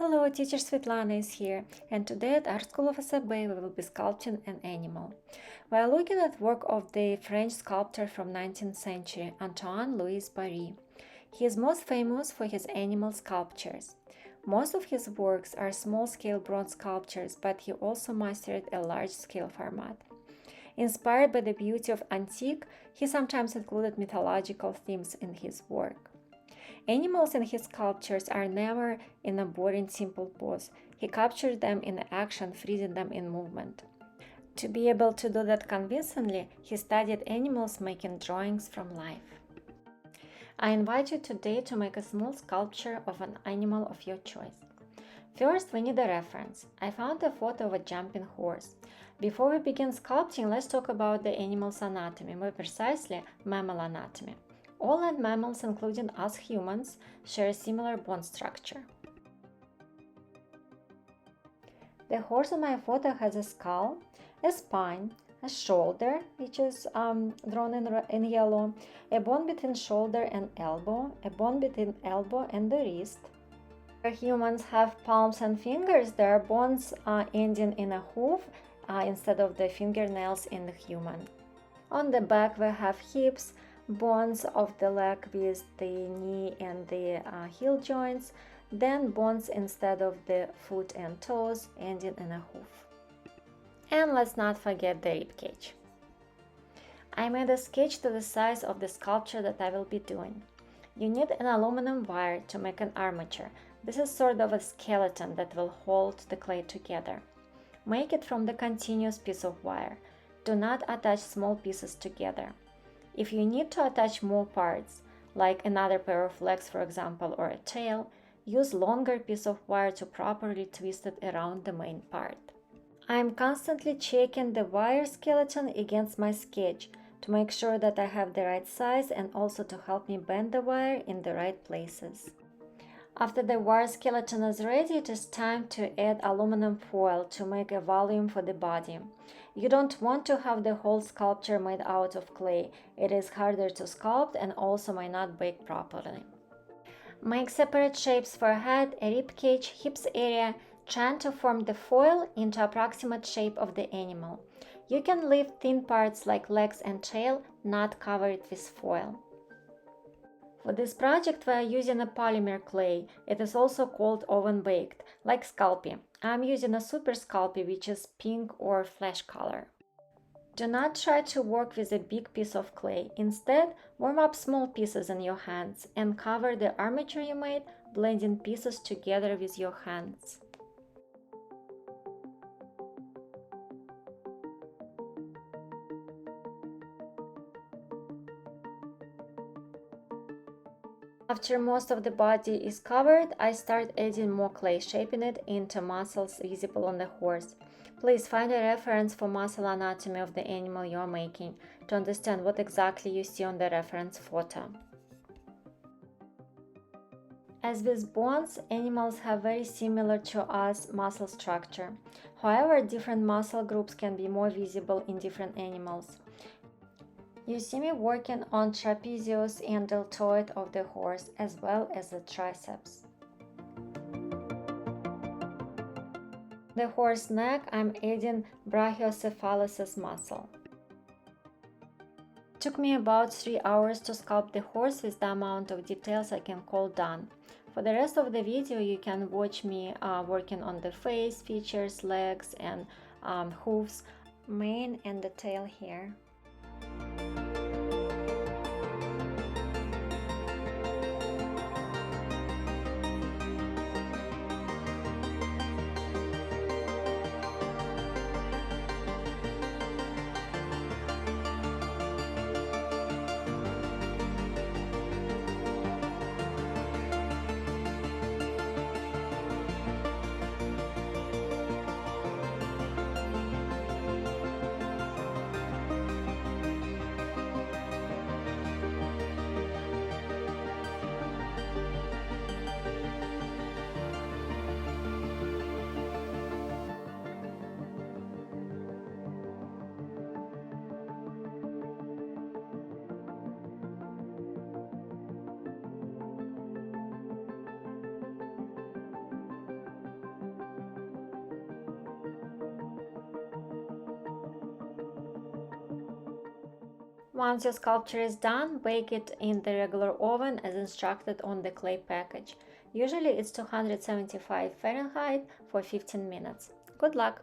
Hello, teacher Svetlana is here, and today at Art School of SAB we will be sculpting an animal. We are looking at work of the French sculptor from 19th century, Antoine-Louis Barye. He is most famous for his animal sculptures. Most of his works are small-scale bronze sculptures, but he also mastered a large-scale format. Inspired by the beauty of antique, he sometimes included mythological themes in his work. Animals in his sculptures are never in a boring simple pose. He captured them in action, freezing them in movement. To be able to do that convincingly, he studied animals making drawings from life. I invite you today to make a small sculpture of an animal of your choice. First, we need a reference. I found a photo of a jumping horse. Before we begin sculpting, let's talk about the animal's anatomy, more precisely, mammal anatomy. All land mammals, including us humans, share a similar bone structure. The horse in my photo has a skull, a spine, a shoulder, which is drawn in yellow, a bone between shoulder and elbow, a bone between elbow and the wrist. Where humans have palms and fingers, there are bones ending in a hoof instead of the fingernails in the human. On the back we have hips, bones of the leg with the knee and the heel joints, then bones instead of the foot and toes ending in a hoof. And let's not forget the rib cage. I made a sketch to the size of the sculpture that I will be doing. You need an aluminum wire to make an armature. This is sort of a skeleton that will hold the clay together. Make it from the continuous piece of wire. Do not attach small pieces together. If you need to attach more parts, like another pair of legs for example, or a tail, use longer piece of wire to properly twist it around the main part. I am constantly checking the wire skeleton against my sketch to make sure that I have the right size and also to help me bend the wire in the right places. After the wire skeleton is ready, it is time to add aluminum foil to make a volume for the body. You don't want to have the whole sculpture made out of clay. It is harder to sculpt and also might not bake properly. Make separate shapes for head, rib cage, hips area, trying to form the foil into approximate shape of the animal. You can leave thin parts like legs and tail, not cover it with foil. For this project we are using a polymer clay. It is also called oven baked, like Sculpey. I am using a Super Sculpey, which is pink or flesh color. Do not try to work with a big piece of clay. Instead, warm up small pieces in your hands and cover the armature you made, blending pieces together with your hands. After most of the body is covered, I start adding more clay, shaping it into muscles visible on the horse. Please find a reference for muscle anatomy of the animal you are making to understand what exactly you see on the reference photo. As with bones, animals have very similar to us muscle structure. However, different muscle groups can be more visible in different animals. You see me working on trapezius and deltoid of the horse as well as the triceps. The horse neck, I'm adding brachiocephalus muscle. It took me about 3 hours to sculpt the horse with the amount of details I can call done. For the rest of the video you can watch me working on the face, features, legs and hooves, mane and the tail here. Once your sculpture is done, bake it in the regular oven as instructed on the clay package. Usually it's 275 Fahrenheit for 15 minutes. Good luck!